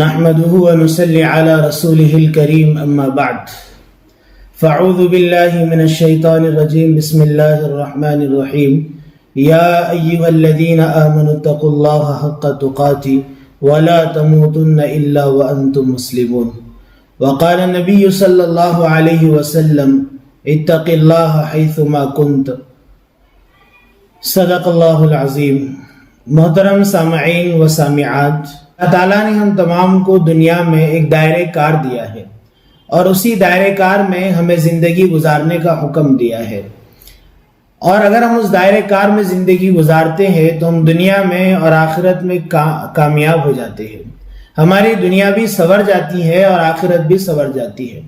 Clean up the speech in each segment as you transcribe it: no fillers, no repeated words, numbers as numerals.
نحمده ونصلي على رسوله الكريم أما بعد فأعوذ بالله من الشيطان الرجيم بسم الله الرحمن الرحيم يا أيها الذين آمنوا اتقوا الله حق تقاته ولا تموتن إلا وأنتم مسلمون وقال النبي صلى الله عليه وسلم اتق الله حيثما كنت صدق الله العظيم۔ محترم سامعین و سامعات، اللہ تعالیٰ نے ہم تمام کو دنیا میں ایک دائرہ کار دیا ہے اور اسی دائرہ کار میں ہمیں زندگی گزارنے کا حکم دیا ہے، اور اگر ہم اس دائرہ کار میں زندگی گزارتے ہیں تو ہم دنیا میں اور آخرت میں کامیاب ہو جاتے ہیں۔ ہماری دنیا بھی سنور جاتی ہے اور آخرت بھی سنور جاتی ہے۔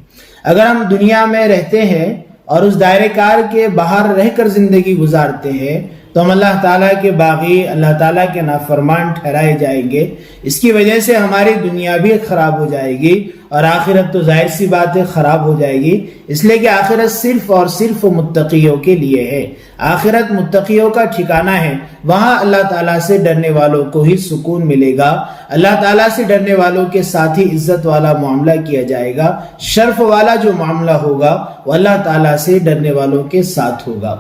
اگر ہم دنیا میں رہتے ہیں اور اس دائرہ کار کے باہر رہ کر زندگی گزارتے ہیں تو ہم اللہ تعالیٰ کے باغی، اللہ تعالیٰ کے نافرمان ٹھہرائے جائیں گے۔ اس کی وجہ سے ہماری دنیا بھی خراب ہو جائے گی اور آخرت تو ظاہر سی بات ہے خراب ہو جائے گی، اس لیے کہ آخرت صرف اور صرف متقیوں کے لیے ہے۔ آخرت متقیوں کا ٹھکانہ ہے، وہاں اللہ تعالیٰ سے ڈرنے والوں کو ہی سکون ملے گا۔ اللہ تعالیٰ سے ڈرنے والوں کے ساتھ ہی عزت والا معاملہ کیا جائے گا، شرف والا جو معاملہ ہوگا وہ اللہ تعالیٰ سے ڈرنے والوں کے ساتھ ہوگا۔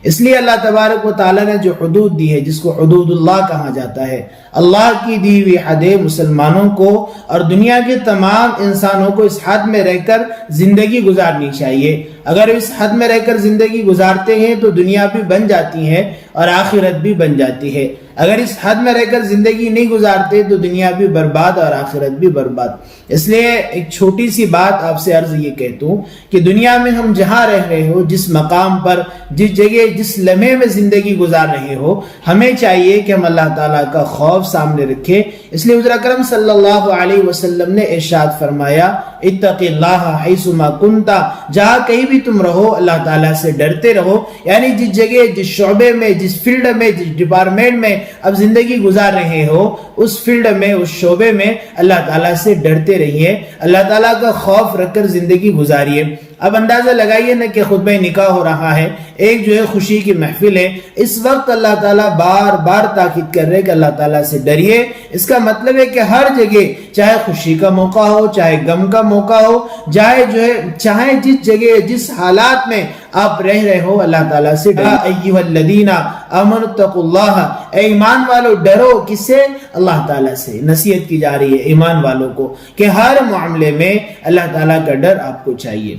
اس لیے اللہ تبارک و تعالیٰ نے جو حدود دی ہے، جس کو حدود اللہ کہا جاتا ہے، اللہ کی دی ہوئی حدیں مسلمانوں کو اور دنیا کے تمام انسانوں کو اس حد میں رہ کر زندگی گزارنی چاہیے۔ اگر اس حد میں رہ کر زندگی گزارتے ہیں تو دنیا بھی بن جاتی ہے اور آخرت بھی بن جاتی ہے۔ اگر اس حد میں رہ کر زندگی نہیں گزارتے تو دنیا بھی برباد اور آخرت بھی برباد۔ اس لیے ایک چھوٹی سی بات آپ سے عرض یہ کہتا ہوں کہ دنیا میں ہم جہاں رہ رہے ہو، جس مقام پر، جس جگہ، جس لمحے میں زندگی گزار رہے ہو، ہمیں چاہیے کہ ہم اللہ تعالیٰ کا خوف سامنے رکھیں۔ اس لیے حضور اکرم صلی اللہ علیہ وسلم نے ارشاد فرمایا اتق اللہ حیثما کنت، جہاں کہیں بھی تم رہو اللہ تعالیٰ سے ڈرتے رہو۔ یعنی جس جگہ، جس شعبے میں، جس فیلڈ میں، جس ڈپارٹمنٹ میں اب زندگی گزار رہے ہو، اس فیلڈ میں، اس شعبے میں اللہ تعالیٰ سے ڈرتے رہیے، اللہ تعالیٰ کا خوف رکھ کر زندگی گزاریے۔ اب اندازہ لگائیے نا کہ خطبہ نکاح ہو رہا ہے، ایک جو ہے خوشی کی محفل ہے، اس وقت اللہ تعالیٰ بار بار تاکید کر رہے کہ اللہ تعالیٰ سے ڈریے۔ اس کا مطلب ہے کہ ہر جگہ، چاہے خوشی کا موقع ہو، چاہے غم کا موقع ہو، چاہے جس جگہ، جس حالات میں آپ رہ رہے ہو، اللہ تعالیٰ سے ڈرو۔ ایھا الذین آمنوا اتقوا اللہ، اے ایمان والو ڈرو، کس سے؟ اللہ تعالیٰ سے۔ نصیحت کی جا رہی ہے ایمان والوں کو کہ ہر معاملے میں اللہ تعالیٰ کا ڈر آپ کو چاہیے۔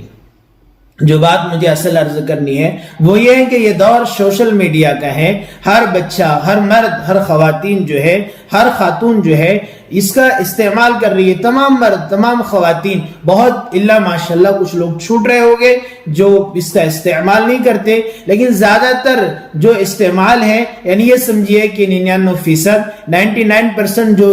جو بات مجھے اصل عرض کرنی ہے وہ یہ ہے کہ یہ دور سوشل میڈیا کا ہے۔ ہر بچہ، ہر مرد، ہر خواتین جو ہے، ہر خاتون جو ہے اس کا استعمال کر رہی ہے۔ تمام مرد، تمام خواتین، بہت اللہ ماشاءاللہ کچھ لوگ چھوٹ رہے ہوگے جو اس کا استعمال نہیں کرتے، لیکن زیادہ تر جو استعمال ہے، یعنی یہ سمجھیے کہ 99% جو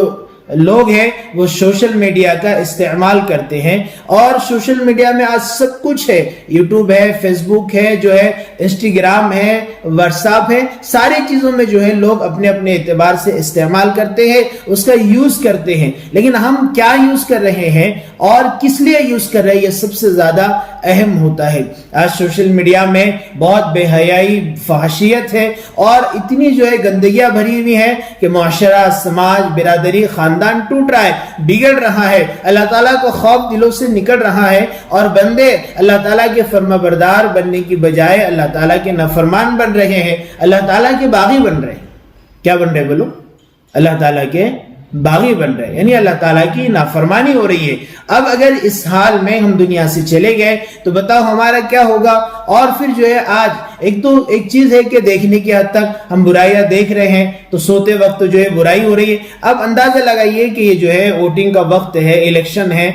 لوگ ہیں وہ سوشل میڈیا کا استعمال کرتے ہیں۔ اور سوشل میڈیا میں آج سب کچھ ہے، یوٹیوب ہے، فیس بک ہے، جو ہے انسٹاگرام ہے، واٹس ایپ ہے، ساری چیزوں میں جو ہے لوگ اپنے اپنے اعتبار سے استعمال کرتے ہیں، اس کا یوز کرتے ہیں۔ لیکن ہم کیا یوز کر رہے ہیں اور کس لیے یوز کر رہے ہیں، یہ سب سے زیادہ اہم ہوتا ہے۔ آج سوشل میڈیا میں بہت بے حیائی، فحاشیت ہے اور اتنی جو ہے گندگیاں بھری ہوئی ہیں کہ معاشرہ، سماج، برادری، خاندان ٹوٹ رہا ہے، بگڑ رہا ہے، اللہ تعالیٰ کو خوف دلوں سے نکل رہا ہے، اور بندے اللہ تعالیٰ کے فرما بردار بننے کی بجائے اللہ تعالیٰ کے نافرمان بن رہے ہیں، اللہ تعالیٰ کے باغی بن رہے ہیں۔ کیا بن رہے بولو؟ اللہ تعالیٰ کے باغی بن رہے ہیں، یعنی اللہ تعالیٰ کی نافرمانی ہو رہی ہے۔ اب اگر اس حال میں ہم دنیا سے چلے گئے تو بتاؤ ہمارا کیا ہوگا؟ اور پھر جو ہے آج ایک چیز ہے کہ دیکھنے کی حد تک ہم برائیاں دیکھ رہے ہیں تو سوتے وقت جو ہے برائی ہو رہی ہے۔ اب اندازہ لگائیے کہ یہ جو ہے ووٹنگ کا وقت ہے، الیکشن ہے،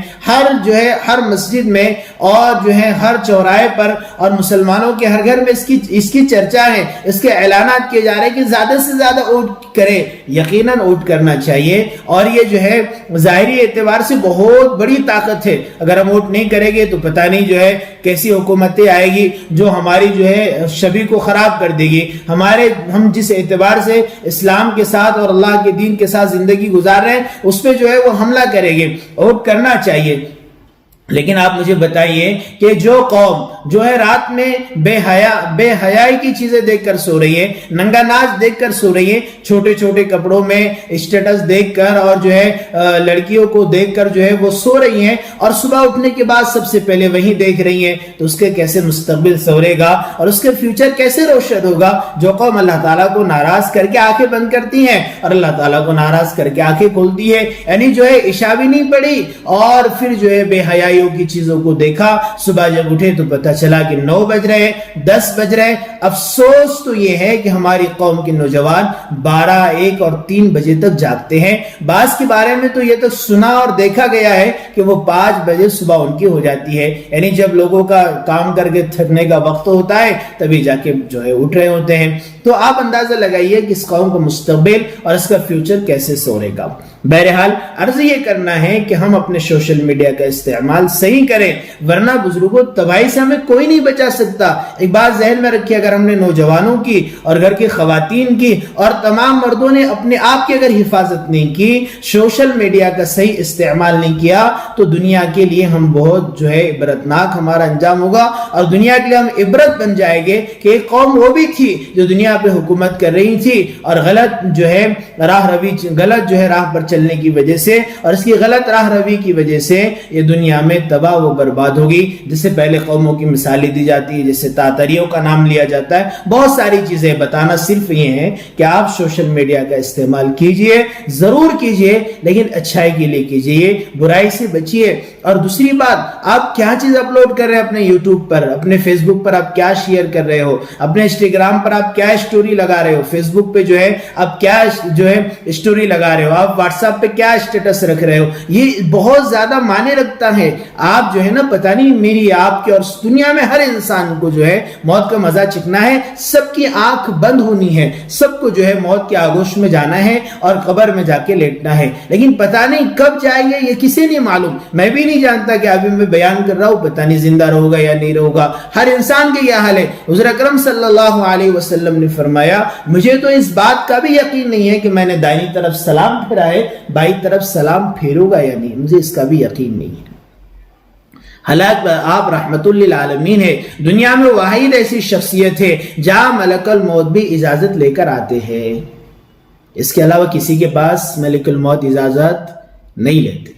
ہر مسجد میں اور جو ہے ہر چوراہے پر اور مسلمانوں کے ہر گھر میں اس کی چرچا ہے، اس کے اعلانات کیے جا رہے ہیں کہ زیادہ سے زیادہ ووٹ کرے۔ یقیناً ووٹ کرنا چاہیے، اور یہ جو ہے ظاہری اعتبار سے بہت بڑی طاقت ہے۔ اگر ہم ووٹ نہیں کریں گے تو پتہ نہیں جو ہے کیسی حکومتیں آئے گی جو ہماری جو ہے شبیہ کو خراب کر دے گی۔ ہم جس اعتبار سے اسلام کے ساتھ اور اللہ کے دین کے ساتھ زندگی گزار رہے ہیں اس پہ جو ہے وہ حملہ کرے گے۔ ووٹ کرنا چاہیے۔ لیکن آپ مجھے بتائیے کہ جو قوم جو ہے رات میں بے حیائی کی چیزیں دیکھ کر سو رہی ہے، ننگا ناچ دیکھ کر سو رہی ہے، چھوٹے چھوٹے کپڑوں میں اسٹیٹس دیکھ کر اور جو ہے لڑکیوں کو دیکھ کر جو ہے وہ سو رہی ہیں، اور صبح اٹھنے کے بعد سب سے پہلے وہی دیکھ رہی ہیں، تو اس کے کیسے مستقبل سنورے گا اور اس کے فیوچر کیسے روشن ہوگا؟ جو قوم اللہ تعالیٰ کو ناراض کر کے آنکھیں بند کرتی ہیں اور اللہ تعالیٰ کو ناراض کر کے آنکھیں کھولتی ہے، یعنی جو ہے عشاء بھی نہیں پڑی اور پھر جو ہے بے حیائی کی چیزوں کو دیکھا، صبح جب اٹھے تو پتہ چلا کہ 9 بج رہے، 10 بج رہے۔ افسوس تو یہ ہے کہ ہماری قوم کے نوجوان 12، 1 اور 3 بجے تک جاگتے ہیں۔ بعض کے بارے میں تو یہ تک سنا اور دیکھا گیا ہے کہ وہ 5 بجے صبح ان کی ہو جاتی ہے، یعنی جب لوگوں کا کام کر کے تھکنے کا وقت ہوتا ہے تبھی جا کے جو ہے اٹھ رہے ہوتے ہیں۔ تو آپ اندازہ لگائیے کہ اس قوم کا مستقبل اور اس کا فیوچر کیسے سورے گا۔ بہرحال عرض یہ کرنا ہے کہ ہم اپنے سوشل میڈیا کا استعمال صحیح کریں، ورنہ بزرگوں تباہی سے ہمیں کوئی نہیں بچا سکتا۔ ایک بات ذہن میں رکھیے، اگر ہم نے نوجوانوں کی اور گھر کی خواتین کی اور تمام مردوں نے اپنے آپ کی اگر حفاظت نہیں کی، سوشل میڈیا کا صحیح استعمال نہیں کیا، تو دنیا کے لیے ہم بہت جو ہے عبرتناک ہمارا انجام ہوگا، اور دنیا کے لیے ہم عبرت بن جائیں گے کہ ایک قوم وہ بھی تھی جو دنیا پہ حکومت کر رہی تھی اور غلط جو ہے راہ پر چلنے کی وجہ سے اور اس کی غلط راہ روی کی وجہ سے یہ دنیا میں تباہ و برباد ہوگی۔ جس سے پہلے قوموں کی مثالیں دی جاتی ہے، جیسے تاتریوں کا نام لیا جاتا ہے، بہت ساری چیزیں بتانا صرف یہ ہے کہ آپ سوشل میڈیا کا استعمال کیجئے، ضرور کیجئے، لیکن اچھائی کے لیے کیجئے، برائی سے بچیے۔ اور دوسری بات، آپ کیا چیز اپلوڈ کر رہے ہیں اپنے یوٹیوب پر، اپنے فیس بک پر آپ کیا شیئر کر رہے ہو، اپنے انسٹاگرام پر آپ کیا سٹوری لگا رہے ہو، فیس بک پہ جو ہے آپ کیا جو ہے سٹوری لگا رہے ہو، آپ واٹس ایپ پہ کیا اسٹیٹس رکھ رہے ہو، یہ بہت زیادہ معنی رکھتا ہے۔ آپ جو ہے نا، پتہ نہیں میری آپ کی اور دنیا میں ہر انسان کو جو ہے موت کا مزہ چکھنا ہے، سب کی آنکھ بند ہونی ہے، سب کو جو ہے موت کے آغوش میں جانا ہے اور قبر میں جا کے لیٹنا ہے، لیکن پتہ نہیں کب جائیں گے یہ کسی نہیں معلوم۔ میں بھی نہیں جانتا کہ ابھی میں بیان کر رہا ہوں، پتہ نہیں زندہ رہوں گا یا نہیں رہوں گا، ہر انسان کے یہ حال ہے۔ حضور اکرم صلی اللہ علیہ وسلم نے فرمایا، مجھے تو اس بات کا بھی یقین نہیں ہے کہ میں نے دائیں طرف سلام پھیرا ہے، بائیں طرف سلام پھیروں گا یا نہیں، مجھے اس کا بھی یقین نہیں ہے۔ حالانکہ آپ رحمت للعالمین ہے، دنیا میں واحد ایسی شخصیت ہے جہاں ملک الموت بھی اجازت لے کر آتے ہیں، اس کے علاوہ کسی کے پاس ملک الموت اجازت نہیں لیتے،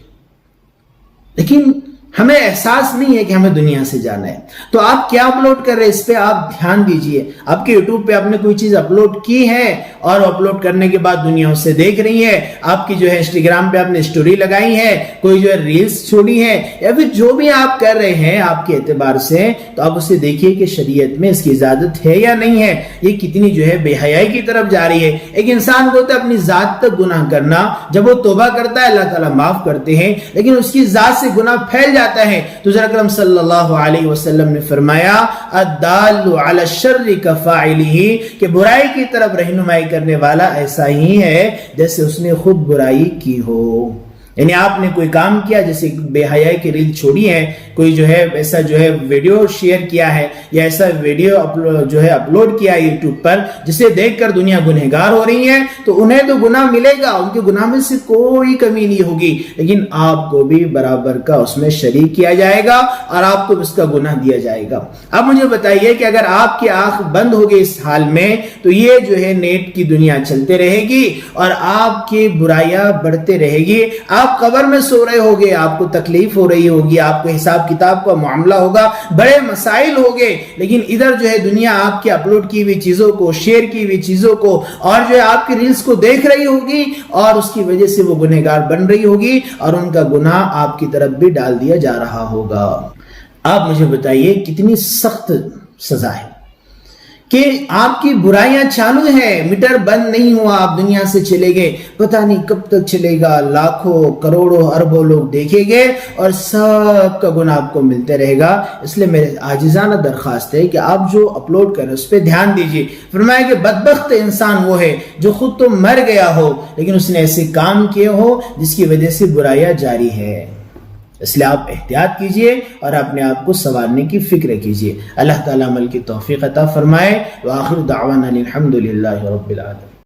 لیکن ہمیں احساس نہیں ہے کہ ہمیں دنیا سے جانا ہے۔ تو آپ کیا اپلوڈ کر رہے ہیں، اس پہ آپ دھیان دیجئے۔ آپ کے یوٹیوب پہ آپ نے کوئی چیز اپلوڈ کی ہے اور اپلوڈ کرنے کے بعد دنیا اس سے دیکھ رہی ہے، آپ کی جو ہے انسٹاگرام پہ آپ نے سٹوری لگائی ہے، کوئی جو ہے ریلز چھوڑی ہے، یا پھر جو بھی آپ کر رہے ہیں آپ کے اعتبار سے، تو آپ اسے دیکھیے کہ شریعت میں اس کی اجازت ہے یا نہیں ہے، یہ کتنی جو ہے بے حیائی کی طرف جا رہی ہے۔ ایک انسان کو ہوتا ہے اپنی ذات تک گناہ کرنا، جب وہ توبہ کرتا ہے اللہ تعالیٰ معاف کرتے ہیں، لیکن اس کی ذات سے گناہ پھیل جاتا ہے۔ تو حضور اکرم صلی اللہ علیہ وسلم نے فرمایا، الدال علی الشر کفاعلہ، کہ برائی کی طرف رہنمائی کرنے والا ایسا ہی ہے جیسے اس نے خود برائی کی ہو۔ یعنی آپ نے کوئی کام کیا، جیسے بے حیائی کی ریل چھوڑی ہے، کوئی جو ہے ایسا جو ہے ویڈیو شیئر کیا ہے یا ایسا ویڈیو جو ہے اپلوڈ کیا ہے یوٹیوب پر، جسے دیکھ کر دنیا گنہگار ہو رہی ہے، تو انہیں تو گناہ ملے گا، ان کے گناہ میں سے کوئی کمی نہیں ہوگی، لیکن آپ کو بھی برابر کا اس میں شریک کیا جائے گا اور آپ کو اس کا گناہ دیا جائے گا۔ اب مجھے بتائیے کہ اگر آپ کی آنکھ بند ہوگی اس حال میں، تو یہ جو ہے نیٹ کی دنیا چلتے رہے گی اور آپ کی برائیاں بڑھتے رہے گی، آپ قبر میں سو رہے ہوگے، آپ کو تکلیف ہو رہی ہوگی، آپ کو حساب کتاب کا معاملہ ہوگا، بڑے مسائل ہوگے، لیکن ادھر جو ہے دنیا آپ کی اپلوڈ کی ہوئی چیزوں کو، شیئر کی ہوئی چیزوں کو اور جو ہے آپ کی ریلز کو دیکھ رہی ہوگی، اور اس کی وجہ سے وہ گنہگار بن رہی ہوگی اور ان کا گناہ آپ کی طرف بھی ڈال دیا جا رہا ہوگا۔ آپ مجھے بتائیے کتنی سخت سزا ہے کہ آپ کی برائیاں چالو ہیں، میٹر بند نہیں ہوا، آپ دنیا سے چلے گئے، پتہ نہیں کب تک چلے گا، لاکھوں کروڑوں اربوں لوگ دیکھیں گے اور سب کا گناہ آپ کو ملتے رہے گا۔ اس لیے میرے عاجزانہ درخواست ہے کہ آپ جو اپلوڈ کریں اس پہ دھیان دیجیے۔ فرمایا کہ بدبخت انسان وہ ہے جو خود تو مر گیا ہو لیکن اس نے ایسے کام کیے ہو جس کی وجہ سے برائیاں جاری ہے۔ اس لیے آپ احتیاط کیجئے اور اپنے آپ کو سنوارنے کی فکر کیجئے۔ اللہ تعالیٰ عمل کی توفیق عطا فرمائے۔ وآخر دعوانا الحمد للہ رب العالمین۔